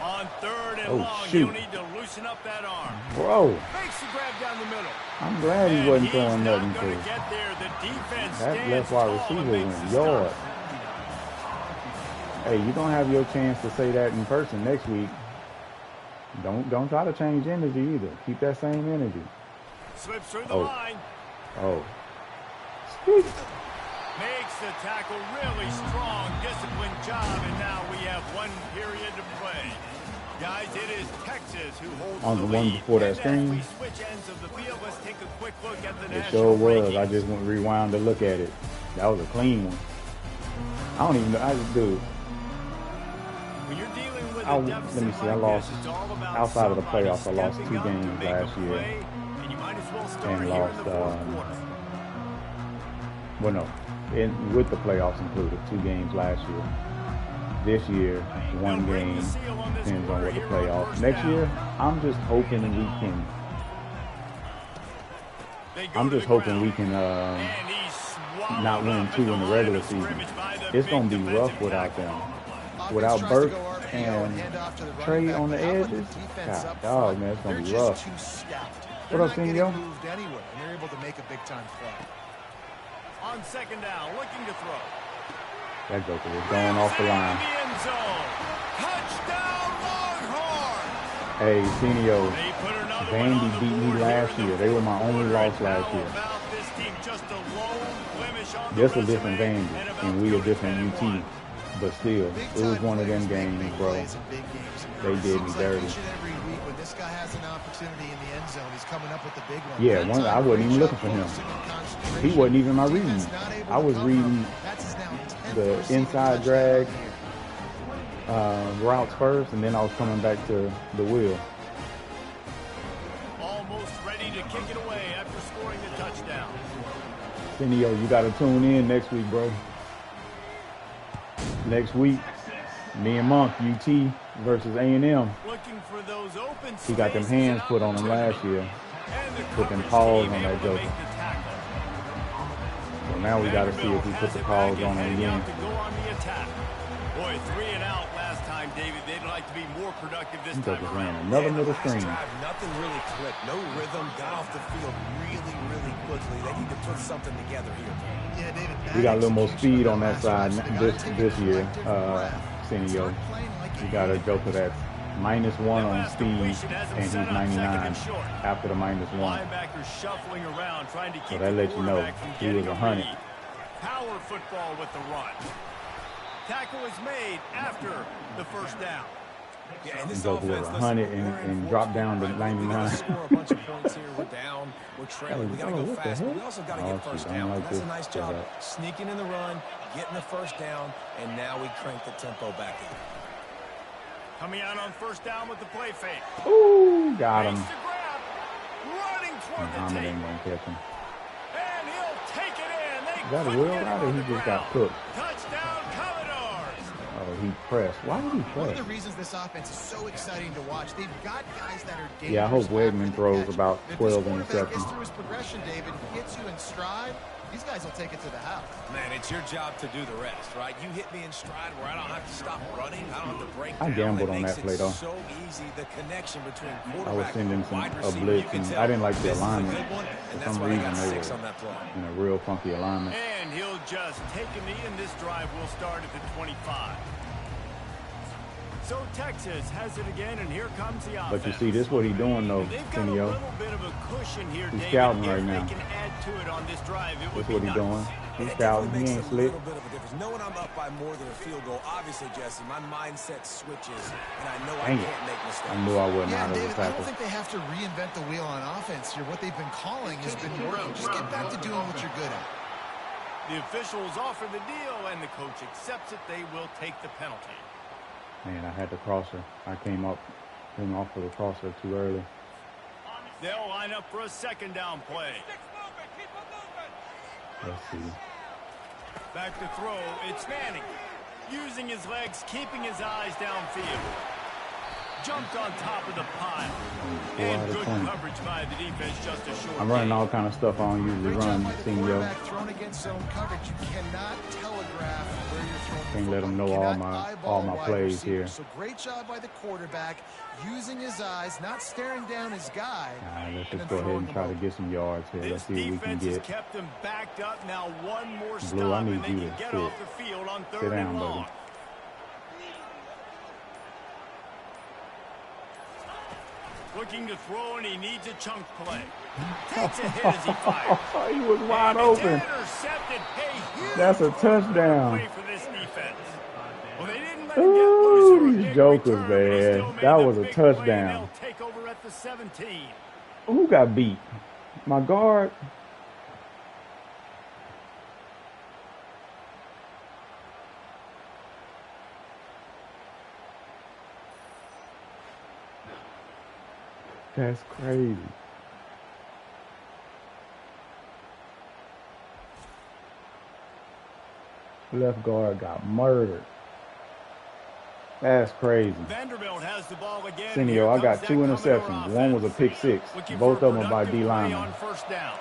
A: On third and
B: Oh,
A: long,
B: shoot.
A: he'll need to loosen up that arm.
B: Bro,
A: Makes the grab down the middle.
B: I'm glad he
A: And
B: wasn't
A: he's
B: throwing
A: not
B: nothing
A: going
B: to
A: to get there. The defense
B: that
A: stands
B: left wide
A: tall
B: receiver
A: and makes
B: went
A: the stop.
B: yard. Hey, you're gonna have your chance to say that in person next week. Don't try to change energy either. Keep that same energy.
A: Slips through the
B: Oh.
A: line.
B: Oh. Sweet.
A: Makes the tackle really strong. Disciplined job. And now we have 1 period to play. Guys, it is Texas who holds
B: On the
A: lead.
B: one before that
A: And as
B: screen?
A: we switch ends of the field, let's take a quick look at the
B: It
A: national
B: sure was.
A: rankings.
B: I just went rewound to look at it. That was a clean one. I don't even know. I just do.
A: When you're dealing with
B: Let
A: a
B: me
A: deficit
B: see. I
A: like
B: lost
A: this, it's all about
B: outside of the
A: somebody
B: playoffs. I lost 2
A: stepping up to
B: games
A: make a
B: last year,
A: play, and you might as well start
B: and
A: here in
B: lost.
A: the fourth quarter.
B: Well, no, with the playoffs included, 2 games last year. This year, 1 game. Depends on what the playoffs. Next year, I'm just hoping we can. I'm just hoping we can not win 2 in the regular season. It's gonna be rough without them. Without Burke and Trey on the edges, God, dog, man, it's gonna be rough. What up, Senor?
C: Moved anywhere, and they're able to make a big-time play.
A: On second down, looking to throw.
B: That joker was going off the line.
A: Touchdown, Longhorn!
B: Hey, Senio,
A: They put another one
B: Vandy
A: on the
B: beat me
A: board
B: last
A: here in
B: year.
A: the
B: They were my
A: fourth
B: only
A: quarter.
B: loss last
A: How
B: year.
A: about this team? Just a lone blemish on the
B: Just a
A: resume,
B: different Vandy,
A: and about
B: and we
A: to
B: a
A: go to
B: different
A: 10-1.
B: UT. But still, it was one of them games, bro. They did me dirty.
C: Each and every week when this guy has an opportunity in the end zone, he's coming up with the big one.
B: Yeah,
C: That
B: I
C: time,
B: wasn't even
C: great
B: looking
C: job
B: for him.
C: focusing on concentration.
B: He wasn't even my reading.
C: Defense not able
B: I
C: to
B: was
C: cover.
B: reading
C: That's his now 10th
B: the
C: receiving
B: inside
C: touchdown
B: drag
C: of the year.
B: routes first, and then I was coming back to the wheel.
A: Almost ready to kick it away after scoring the touchdown.
B: Senio, you got to tune in next week, bro. Next week, me and Monk, UT versus A&M.
A: Looking for those open
B: He got them
A: spaces
B: hands
A: and
B: put on him last year.
A: And the
B: Put them
A: coverage
B: paws
A: team
B: on that
A: able to
B: joker.
A: make the tackle.
B: So now we got to see if we put the paws on him again.
A: To go on the attack. Boy, 3 and out last time time, David. They'd like to be more productive this
B: He
A: time
B: just
A: around.
B: ran another middle
D: Last
B: screen.
D: drive, nothing really clicked. No rhythm. Got off the field really, really quickly. They need to put something together here.
C: Yeah, David,
B: We got a little more speed on that side this year, Senio. We got a Joker that's -1 on speed, and he's 99 after the -1.
A: Linebacker shuffling around, trying to keep
B: So that
A: the
B: lets you know
A: quarterback from
B: he
A: getting
B: was
A: a
B: 100.
A: read. Power football with the run. Tackle is made after the first down.
D: Yeah, and this
B: Joker was
D: offense,
B: 100 and dropped down to
D: We
B: 99.
D: got to score a bunch of points here. We're down. We're trailing. We got to go
B: what the
D: fast, but
B: heck?
D: we also got to
B: Oh,
D: get first
B: shoot, I don't
D: down.
B: like
D: That's a
B: this.
D: nice job sneaking in the run, getting the first down, and now we crank the tempo back in.
A: Coming out on first down with the play fake.
B: Ooh, got him.
A: Makes the grab. Running toward the
B: Muhammad
A: tape.
B: ain't gonna catch him.
A: And he'll take it in. They
B: Is that a
A: couldn't
B: real
A: get him
B: guy or
A: on
B: he
A: the
B: just got
A: ground.
B: cooked?
A: Touchdown, Commodores.
B: Oh, he pressed. Why did he
C: One of
B: press?
C: the reasons this offense is so exciting to watch, they've got guys that are dangerous.
B: Yeah, I hope Wegman
C: after the
B: throws
C: catch.
B: about
C: If
B: 12
C: this quarterback gets
B: interceptions.
C: through his progression, David, hits you in stride, these guys will take it to the house.
D: Man, it's your job to do the rest, right? You hit me in stride where I don't have to stop running. I don't have to break
B: I
D: down.
B: gambled
D: It
B: on
D: makes
B: that play, though.
D: It's so easy, the connection between
B: I was
D: quarterback
B: sending
D: and wide
B: a
D: receiver.
B: blitz,
D: You can
B: and
D: tell
B: I didn't like the
D: this is a
B: alignment.
D: good one, and
B: For
D: that's
B: some
D: why I
B: reason,
D: got
B: they
D: 6
B: were
D: on that play.
B: in a real funky alignment.
A: And he'll just take a knee, and this drive will start at the 25. So Texas has it again, and here comes the offense.
B: But you see, this is what he's doing, though,
A: They've got a
B: Senio.
A: little bit of a cushion here,
B: He's
A: David.
B: scouting
A: If
B: right
A: they
B: now.
A: can add to it on this drive, it would
B: That's
A: be
B: what he's
A: nice.
B: doing. He's
D: It
B: scouting.
D: definitely
B: He
D: makes
B: ain't
D: a
B: slick.
D: little bit of a difference. Knowing I'm up by more than a field goal, obviously, Jesse, my mindset switches, and I know
B: Dang
D: I
B: it.
D: can't make mistakes.
B: I knew I wasn't
C: Yeah,
B: out of the
C: David, I don't
B: tackle.
C: think they have to reinvent the wheel on offense here. What they've been calling has been working. Just get back to doing what you're good at.
A: The officials offer the deal, and the coach accepts it. They will take the penalty.
B: Man, I had the crosser. I came off for the crosser too early.
A: They'll line up for a second down play.
B: Let's see.
A: Back to throw, it's Manning. Using his legs, keeping his eyes downfield. Jumped on top of the pile. And good coverage by the defense, just a short
B: I'm running
A: gain.
B: all kind of stuff I don't usually
C: Great job
B: run,
C: by the
B: Senio.
C: quarterback thrown against zone coverage. You cannot telegraph where you're throwing.
B: Can't let him know
C: You
B: all
C: cannot
B: my
C: eyeball wide
B: plays
C: receiver.
B: here.
C: So great job by the quarterback, using his eyes, not staring down his guy.
B: All right, let's
C: and
B: just
C: then
B: go ahead
C: throwing
B: and
C: the
B: try to
C: ball.
B: get some yards here.
A: This
B: Let's see what we can
A: defense has
B: get.
A: kept them backed up. Now one more
B: Blue,
A: stop,
B: I
A: and
B: need
A: they
B: you
A: can
B: to
A: get
B: sit.
A: off the field on
B: Sit
A: third
B: down,
A: and
B: buddy.
A: long. Looking to throw, and he needs a chunk play. Takes a hit as he fires.
B: He was wide
A: And
B: open.
A: it's intercepted. Hey, huge
B: That's a touchdown.
A: play for this defense. Well, they didn't let him get loose or a
B: Ooh, these
A: big
B: jokers,
A: return, but he
B: man.
A: still made
B: That
A: the
B: was a
A: big play, and
B: touchdown.
A: they'll take over at the 17.
B: Who got beat? My guard? That's crazy. Left guard got murdered. That's crazy.
A: Vanderbilt has the ball again.
B: Senio,
A: Here
B: I got
A: comes
B: 2
A: that Commodore
B: interceptions. One was a
A: offense.
B: pick 6.
A: Looking
B: Both
A: for a
B: of them by
A: productive
B: D
A: play
B: linemen.
A: on first down.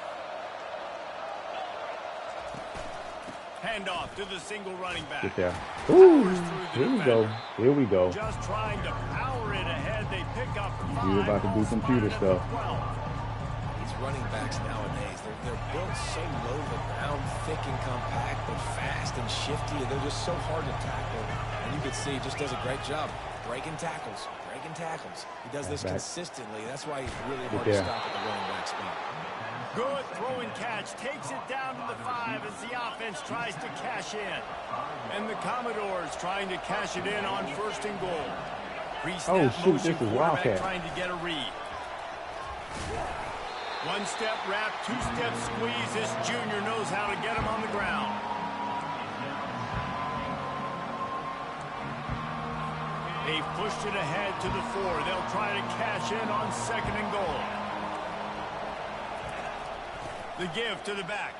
A: Handoff to the single running back.
B: Get there. Ooh,
A: Powers through the
B: here we go.
A: defender.
B: Here we go.
A: Just trying to power it ahead. They pick up 5.
B: We were about to do
A: Ball
B: computer
A: spotted at the
B: stuff.
A: 12.
D: These running backs nowadays, they're built so low to the ground, thick and compact, but fast and shifty, and they're just so hard to tackle. And you can see he just does a great job breaking tackles, breaking tackles. He does this
B: Back.
D: consistently. That's why he's really
B: Get
D: hard to
B: there.
D: stop at the running back spot.
A: Good throw and catch. Takes it down to the 5 as the offense tries to cash in. And the Commodores trying to cash it in on first and goal. Pre-snap
B: Oh, shoot,
A: motion
B: this is
A: quarterback
B: Wildcat.
A: trying to get a read. One step wrap, 2-step squeeze. This junior knows how to get him on the ground. They've pushed it ahead to the 4. They'll try to cash in on second and goal. The give to the back.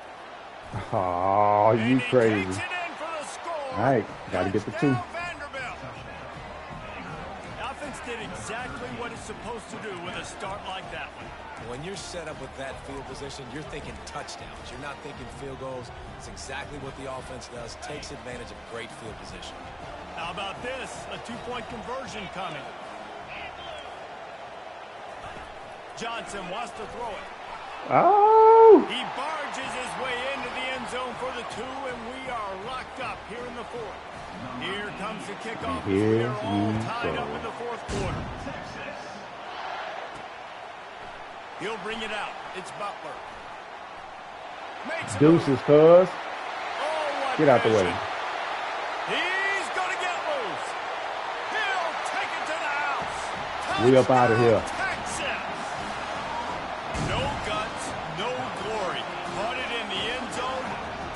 B: Oh, you
A: And he
B: crazy.
A: takes it in for the score.
B: All right, got to get the 2.
A: Touchdown, Vanderbilt. The offense did exactly what it's supposed to do with a start like that one.
D: When you're set up with that field position, you're thinking touchdowns. You're not thinking field goals. It's exactly what the offense does. Takes advantage of great field position.
A: How about this? A two-point conversion coming. Johnson wants to throw it.
B: Oh!
A: He barges his way into the end zone for the 2, and we are locked up here in the 4th. Here comes the kickoff. We are all tied up in the 4th quarter. He'll bring it out. It's Butler. Makes
B: Deuces, cuz.
A: Oh,
B: get out the way.
A: He's going to get loose. He'll take it to the house. Touchdown,
B: we up out of here.
A: Texas. No guts, no glory. Caught it in the end zone.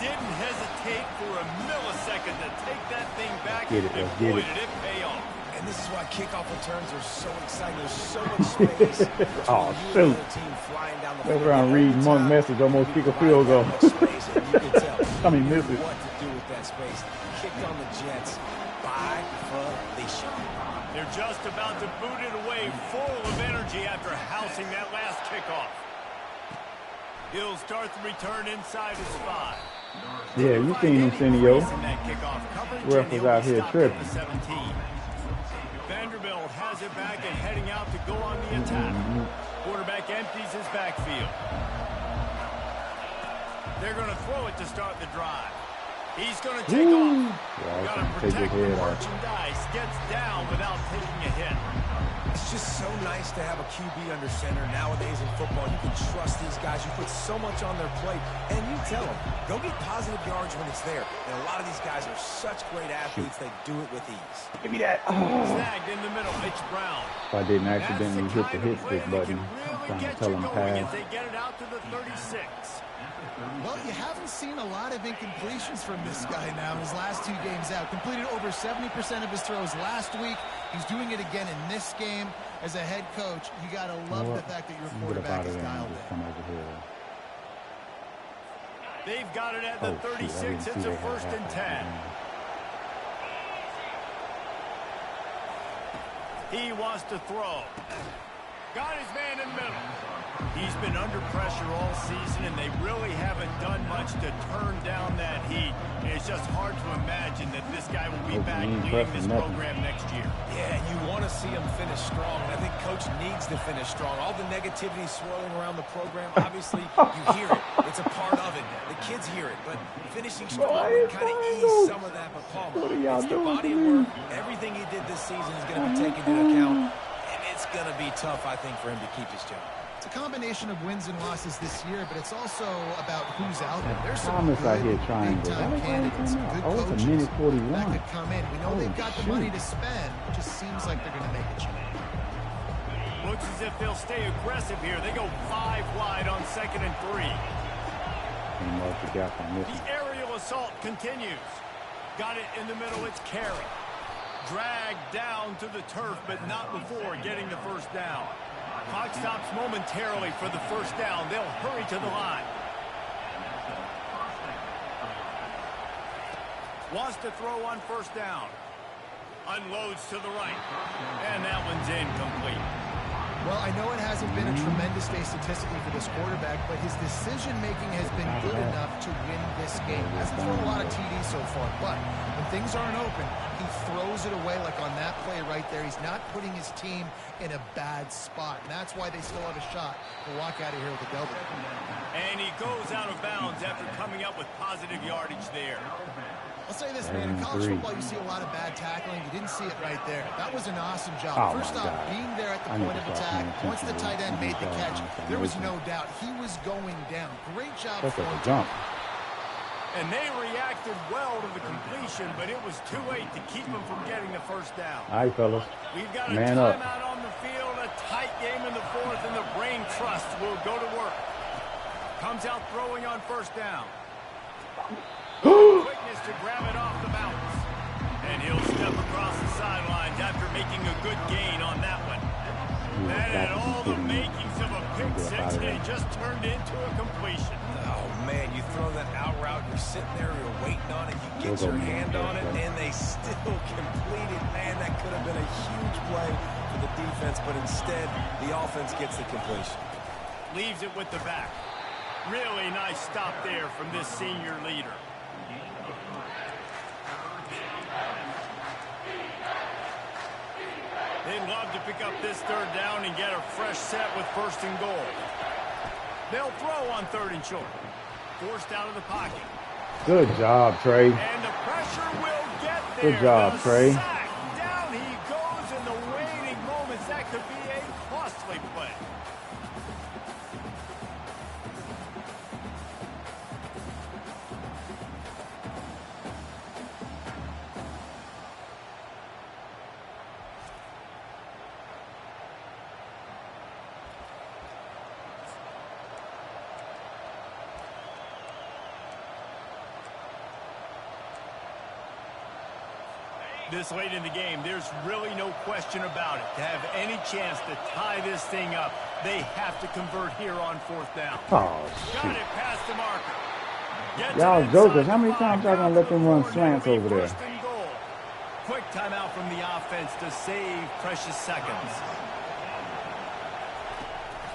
A: Didn't hesitate for a millisecond to take that thing back.
B: Get it,
A: and
B: get
A: boy,
B: it.
A: did it pay off.
D: And this is why kickoff returns are so exciting. There's so much space.
B: Oh, shoot. That's around reading one message, almost kick a field goal. I mean, miss it.
D: What to do with that space. Kicked on the Jets by Felicia.
A: They're just about to boot it away, full of energy after housing that last kickoff. He'll start the return inside his 5.
B: Yeah, you seen him, Senio. Ref was out here tripping.
A: Vanderbilt has it back and heading out to go on the attack. Quarterback empties his backfield. They're going to throw it to start the drive. He's going to take off. Got to protect the merchandise. Gets down without taking a hit.
D: It's just so nice to have a QB under center nowadays in football. You can trust these guys. You put so much on their plate. And you tell them, go get positive yards when it's there. And a lot of these guys are such great athletes, they do it with ease.
B: Give me that. Oh.
A: Snagged in the middle, it's Brown.
B: If I didn't accidentally hit the hit stick button, I'm trying to tell him pass.
A: They get it out to the 36.
C: Well, you haven't seen a lot of incompletions from this guy now in his last 2 games out. Completed over 70% of his throws last week. He's doing it again in this game. As a head coach, you got to love the fact that your quarterback is dialed in.
A: They've got it at the 36. It's a 1st and 10. He wants to throw. Got his man in the middle. He's been under pressure all season, and they really haven't done much to turn down that heat. It's just hard to imagine that this guy will be back leading this program next year.
D: Yeah, you want to see him finish strong, and I think Coach needs to finish strong. All the negativity swirling around the program, obviously, you hear it. It's a part of it. The kids hear it, but finishing strong would kind of ease some of that. But Palmer, it's the body of work. Everything he did this season is going to be taken into account, and it's going to be tough, I think, for him to keep his job.
C: It's a combination of wins and losses this year, but it's also about who's out there. There's some
B: Thomas out here trying to
C: big-time candidates, good coaches that could come in. We know they've got the money to spend. It just seems like they're going to make a change.
A: Looks as if they'll stay aggressive here. They go 5 wide on 2nd and 3. The aerial assault continues. Got it in the middle. It's Carey. Dragged down to the turf, but not before getting the 1st down. Clock stops momentarily for the 1st down. They'll hurry to the line. Wants to throw on 1st down. Unloads to the right. And that one's incomplete.
C: Well, I know it hasn't been a tremendous day statistically for this quarterback, but his decision-making has been good enough to win this game. Hasn't thrown a lot of TDs so far, but when things aren't open, he throws it away like on that play right there. He's not putting his team in a bad spot, and that's why they still have a shot to walk out of here with a W.
A: And he goes out of bounds after coming up with positive yardage there.
C: I'll say this, man. In college football, you see a lot of bad tackling. You didn't see it right there. That was an awesome job. First off, being there at the point of attack. Once the tight end made the catch, there was no doubt he was going down. Great job for him.
B: Jump.
A: And they reacted well to the completion, but it was too late to keep them from getting the 1st down.
B: All right, fellas.
A: We've got a
B: Man
A: timeout
B: up.
A: on the field, a tight game in the 4th, and the brain trust will go to work. Comes out throwing on 1st down. Quickness to grab it off the bounce. And he'll step across the sidelines after making a good gain on that one. That had all the makings of a pick 6, and it just turned into a completion.
D: Oh, man, you throw that out route, you're sitting there, you're waiting on it, you get your hand on it, and they still complete it. Man, that could have been a huge play for the defense, but instead, the offense gets the completion.
A: Leaves it with the back. Really nice stop there from this senior leader. job to pick up this third down and get a fresh set with 1st and goal. They'll throw on 3rd and short. Forced out of the pocket.
B: Good job, Trey.
A: And the pressure will get there.
B: Good job, Trey.
A: Sack. Down he goes in the waning moments. That could be a costly play. This late in the game, there's really no question about it. To have any chance to tie this thing up, they have to convert here on 4th down.
B: Oh,
A: Got it past the marker.
B: Y'all jokers, how many times y'all gonna let them run slants over there?
A: Quick timeout from the offense to save precious seconds.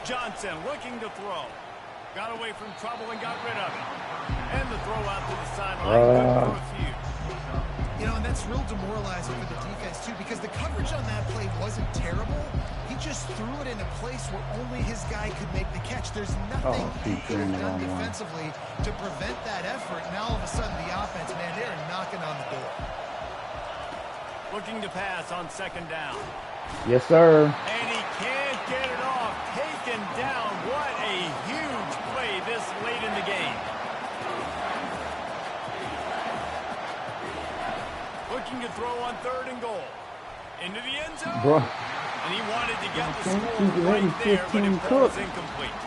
A: Johnson looking to throw. Got away from trouble and got rid of it. And the throw out to the sideline. Good for a few.
C: You know, and that's real demoralizing for the defense, too, because the coverage on that play wasn't terrible. He just threw it in a place where only his guy could make the catch. There's nothing he could have done defensively to prevent that effort. Now, all of a sudden, the offense, man, they're knocking on the door.
A: Looking to pass on 2nd down.
B: Yes, sir.
A: And he can't get it off. Taken down. What a huge play this late in the game. Looking to throw on 3rd and goal. Into the end zone.
B: Bro.
A: And he wanted to get the score right there, but it was incomplete.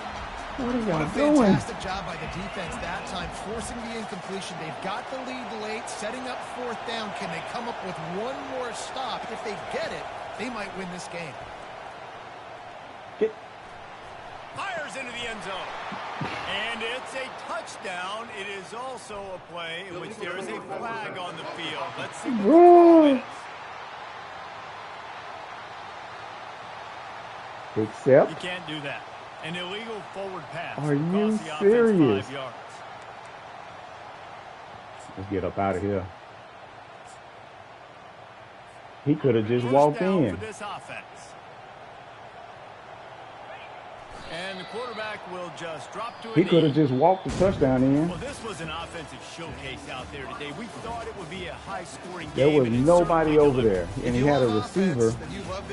B: What are y'all
C: doing?
B: What a
C: fantastic job by the defense that time, forcing the incompletion. They've got the lead late, setting up 4th down. Can they come up with one more stop? If they get it, they might win this game. Fires into the end zone.
A: And it's a touchdown. It is also a play in which there is a flag on the field. Let's see what the call is.
B: Except?
A: You can't do that. An illegal forward pass.
B: Are you
A: across the
B: serious?
A: 5 yards.
B: Let's get up out of here. He could have just
A: First
B: walked
A: down
B: in.
A: for this offense. And the quarterback will just drop to a
B: He could have
A: knee.
B: just walked the touchdown in.
A: Well, this was an offensive showcase out there today. We thought it would be a high-scoring game.
B: There was
A: and it
B: nobody
A: certainly
B: over there,
A: delivered.
B: and he had a receiver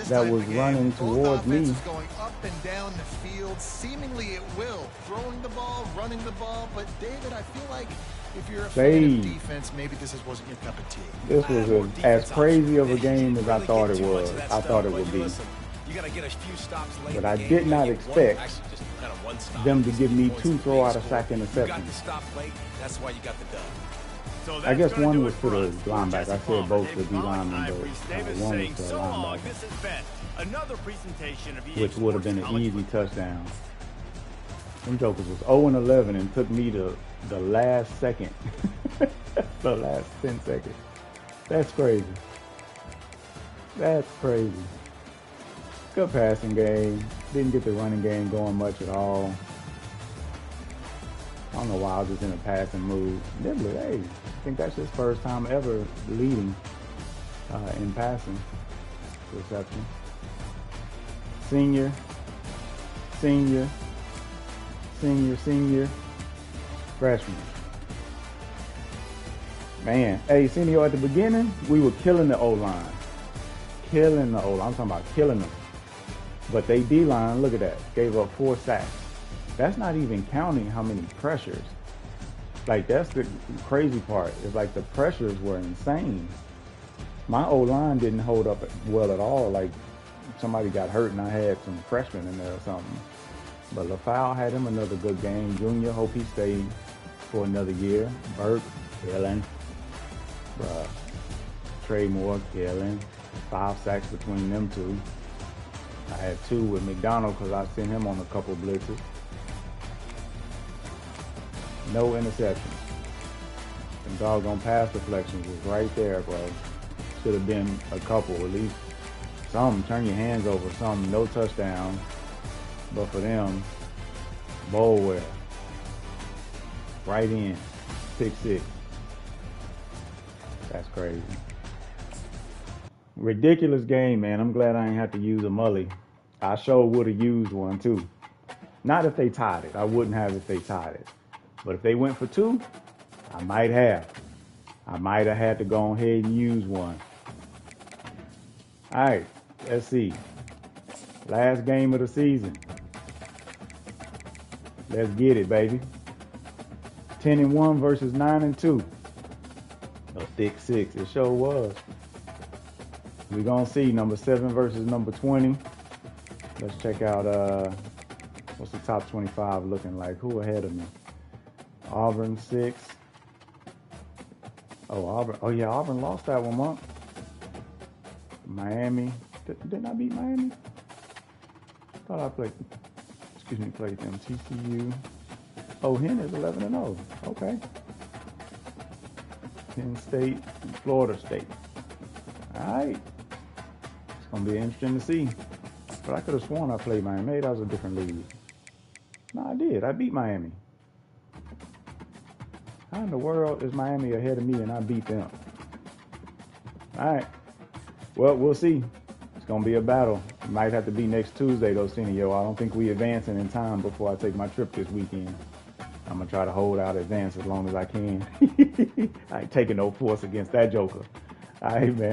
B: that was running towards me.
C: Going up and down the field, seemingly at will, throwing the ball, running the ball. But David, I feel like if you're a fan of defense, maybe this wasn't your cup of tea.
B: This was as crazy of a game as I thought it was. I thought it would be.
D: You got to get a few stops late.
B: But I did not expect them to give me 2 throw-out-of-sack interceptions.
D: Stop late. That's why you got the dub.
A: So
B: I guess
A: gonna
B: one
A: do
B: was
A: it
B: for the
A: us.
B: linebacker. I said both for D linemen, but
A: Davis
B: one
A: saying,
B: was for
A: so long.
B: linebacker,
A: This has been another presentation of EA
B: which would have been
A: Sports
B: an
A: College
B: easy
A: Football.
B: touchdown. Them jokers was 0-11 and took me to the last second, the last 10 seconds. That's crazy. That's crazy. Good passing game. Didn't get the running game going much at all. I don't know why I was just in a passing mood. Nibbler, hey, I think that's his first time ever leading in passing reception. Senior, freshman. Man, hey, senior, at the beginning, we were killing the O-line. Killing the O-line. I'm talking about killing them. But they D-line, look at that, gave up 4 sacks. That's not even counting how many pressures. Like, that's the crazy part. It's like the pressures were insane. My O-line didn't hold up well at all. Like, somebody got hurt and I had some freshmen in there or something. But LaFowl had him another good game. Junior, hope he stayed for another year. Burke, killing. Trey Moore, killing. 5 sacks between them two. I had 2 with McDonald because I sent him on a couple blitzes. No interceptions. And doggone pass deflections was right there, bro. Should have been a couple, at least some. Turn your hands over, some. No touchdown. But for them, Bolwell. Right in. 6-6. That's crazy. Ridiculous game, man. I'm glad I ain't have to use a mully. I sure would have used one too. Not if they tied it. I wouldn't have if they tied it. But if they went for 2, I might have. I might have had to go ahead and use one. All right, let's see. Last game of the season. Let's get it, baby. 10-1 versus 9-2. A thick 6. It sure was. We're gonna see number 7 versus number 20. Let's check out what's the top 25 looking like? Who ahead of me? Auburn 6. Oh, Auburn. Oh yeah, Auburn lost that one, Monk. Miami. Didn't I beat Miami? Thought I played them. TCU. Oh, Henry's 11-0. Okay. Penn State, Florida State. All right. It's gonna be interesting to see. But I could have sworn I played Miami. Maybe that was a different league. No, I did. I beat Miami. How in the world is Miami ahead of me and I beat them? All right. Well, we'll see. It's going to be a battle. It might have to be next Tuesday, though, Senio. I don't think we advancing in time before I take my trip this weekend. I'm going to try to hold out advance as long as I can. I ain't taking no force against that joker. All right, man.